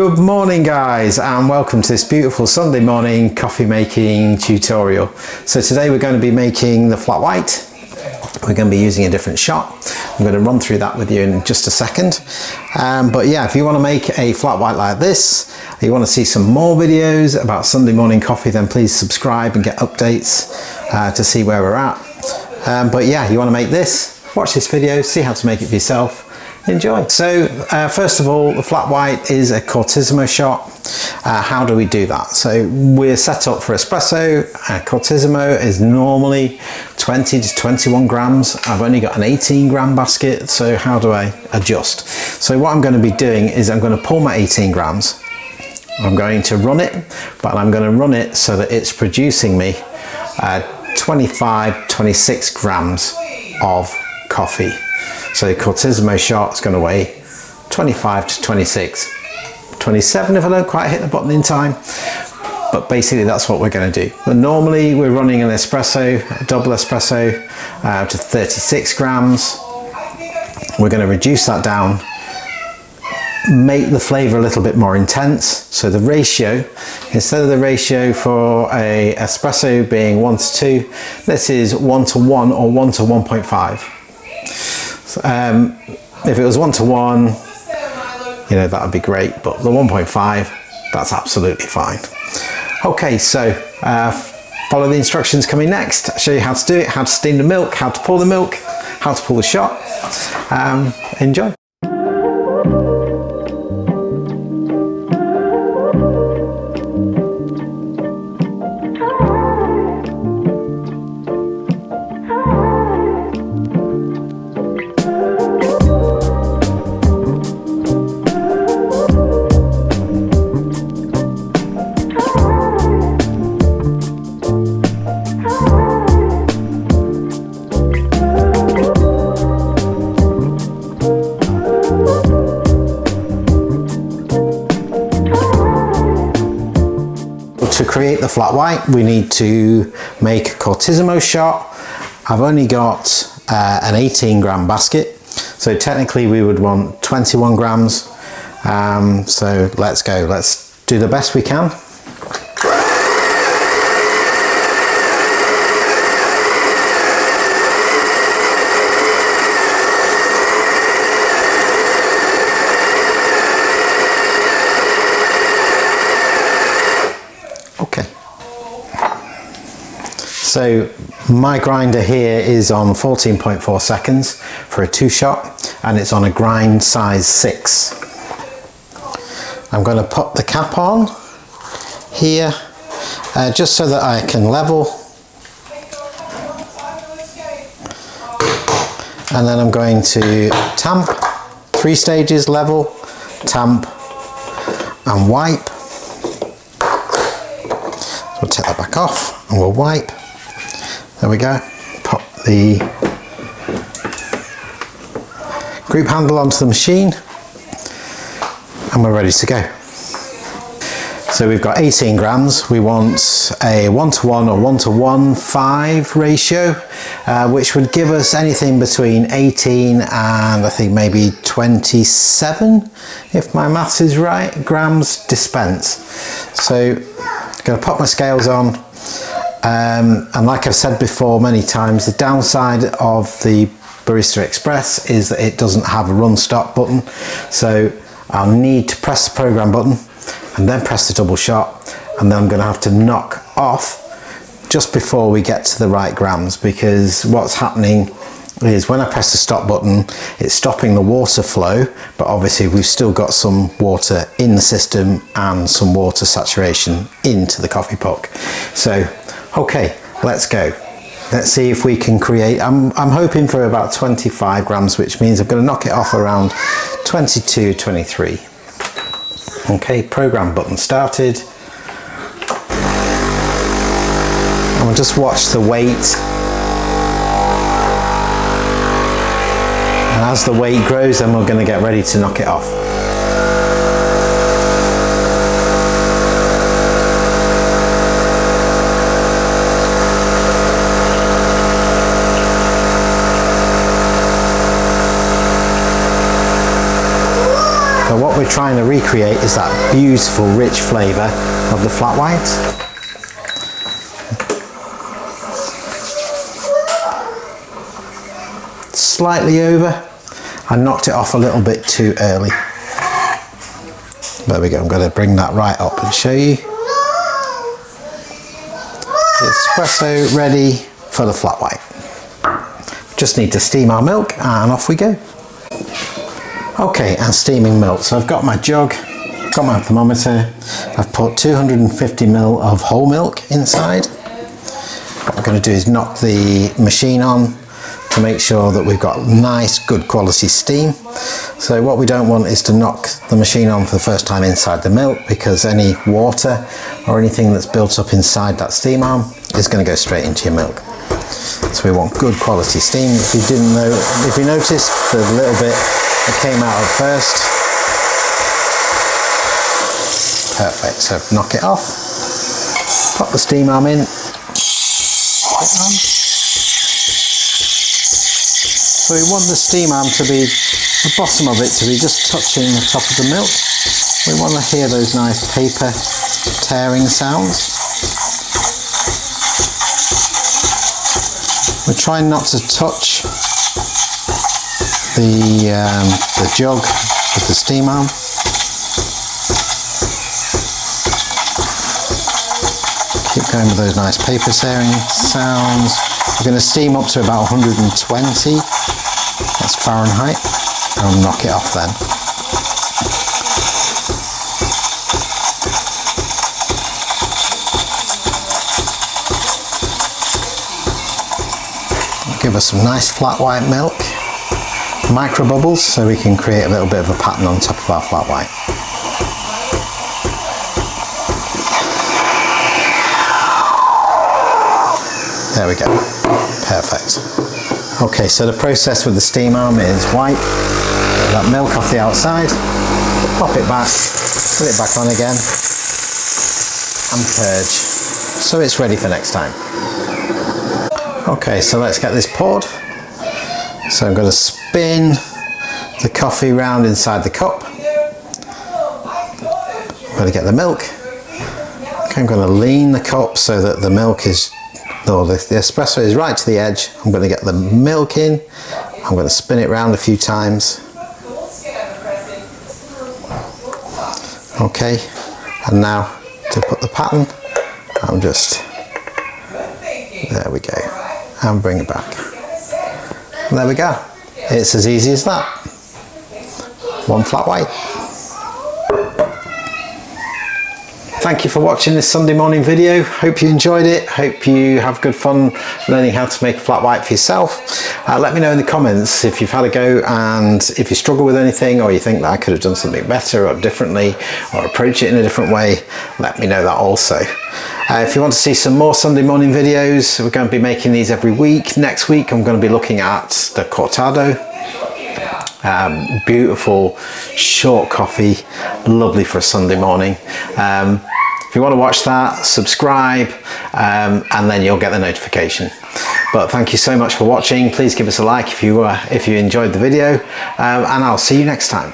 Good morning guys, and welcome to this beautiful Sunday morning coffee making tutorial. So today we're going to be making the flat white. We're going to be using a different shot. I'm going to run through that with you in just a second. But yeah, if you want to make a flat white like this, you want to see some more videos about Sunday morning coffee, then please subscribe and get updates to see where we're at. But yeah, you want to make this, watch this video, see how to make it for yourself. Enjoy. So first of all, the flat white is a Cortissimo shot. How do we do that? So we're set up for espresso. Cortissimo is normally 20 to 21 grams. I've only got an 18 gram basket, so how do I adjust? So what I'm going to be doing is I'm going to pull my 18 grams. I'm going to run it, but I'm going to run it so that it's producing me 26 grams of coffee. So the Cortissimo shot is going to weigh 25 to 26, 27 if I don't quite hit the button in time. But basically that's what we're going to do. But normally we're running an espresso, a double espresso to 36 grams. We're going to reduce that down, make the flavour a little bit more intense. So the ratio, instead of the ratio for a espresso being 1 to 2, this is 1 to 1 or 1 to 1.5. If it was 1 to 1, you know, that would be great, but the 1.5, that's absolutely fine. Okay, so follow the instructions coming next. I'll show you how to do it, how to steam the milk, how to pour the milk, how to pull the shot. Enjoy. To create the flat white, we need to make a Cortissimo shot. I've only got an 18 gram basket, so technically we would want 21 grams. So let's go, let's do the best we can. Okay, so my grinder here is on 14.4 seconds for a 2 shot, and it's on a grind size 6. I'm going to put the cap on here just so that I can level, and then I'm going to tamp, 3 stages: level, tamp and wipe. We'll take that back off and we'll wipe. There we go. Pop the group handle onto the machine and we're ready to go. So we've got 18 grams. We want a 1 to 1 or 1 to 1.5 ratio, which would give us anything between 18 and I think maybe 27, if my maths is right, grams dispensed. So I'm going to pop my scales on, and like I've said before many times, the downside of the Barista Express is that it doesn't have a run stop button, so I'll need to press the program button and then press the double shot, and then I'm going to have to knock off just before we get to the right grams, because what's happening is when I press the stop button, it's stopping the water flow, but obviously we've still got some water in the system and some water saturation into the coffee puck. So, okay, let's go. Let's see if we can create, I'm hoping for about 25 grams, which means I'm going to knock it off around 22, 23. Okay, program button started. And we'll just watch the weight. And as the weight grows, then we're going to get ready to knock it off. trying to recreate is that beautiful rich flavour of the flat white. Slightly over. I knocked it off a little bit too early. There we go, I'm going to bring that right up and show you. The espresso ready for the flat white. Just need to steam our milk and off we go. Okay, and steaming milk. So I've got my jug, got my thermometer, I've put 250 ml of whole milk inside. What I'm going to do is knock the machine on to make sure that we've got nice, good quality steam. So what we don't want is to knock the machine on for the first time inside the milk, because any water or anything that's built up inside that steam arm is going to go straight into your milk. So we want good quality steam. If you didn't know, if you noticed the little bit that came out at first, perfect. So knock it off, pop the steam arm in, so we want the steam arm to be, the bottom of it to be just touching the top of the milk. We want to hear those nice paper tearing sounds. We're trying not to touch the jug with the steam arm. Keep going with those nice paper tearing sounds. We're going to steam up to about 120, that's Fahrenheit, and I'll knock it off then. Give us some nice flat white milk, micro bubbles, so we can create a little bit of a pattern on top of our flat white. There we go, perfect. Okay, so the process with the steam arm is wipe that milk off the outside, pop it back, put it back on again, and purge. So it's ready for next time. Okay, so let's get this poured. So I'm going to spin the coffee round inside the cup. I'm going to get the milk. Okay, I'm going to lean the cup so that the milk is, or the espresso is right to the edge. I'm going to get the milk in. I'm going to spin it round a few times. Okay, and now to put the pattern, I'm just, there we go, and bring it back. And there we go. It's as easy as that. One flat white. Thank you for watching this Sunday morning video. Hope you enjoyed it. Hope you have good fun learning how to make a flat white for yourself. Let me know in the comments if you've had a go, and if you struggle with anything, or you think that I could have done something better or differently, or approach it in a different way, let me know that also. If you want to see some more Sunday morning videos, we're going to be making these every week. Next week I'm going to be looking at the cortado. Beautiful short coffee, lovely for a Sunday morning. If you want to watch that, subscribe, and then you'll get the notification. But thank you so much for watching. Please give us a like if you enjoyed the video, and I'll see you next time.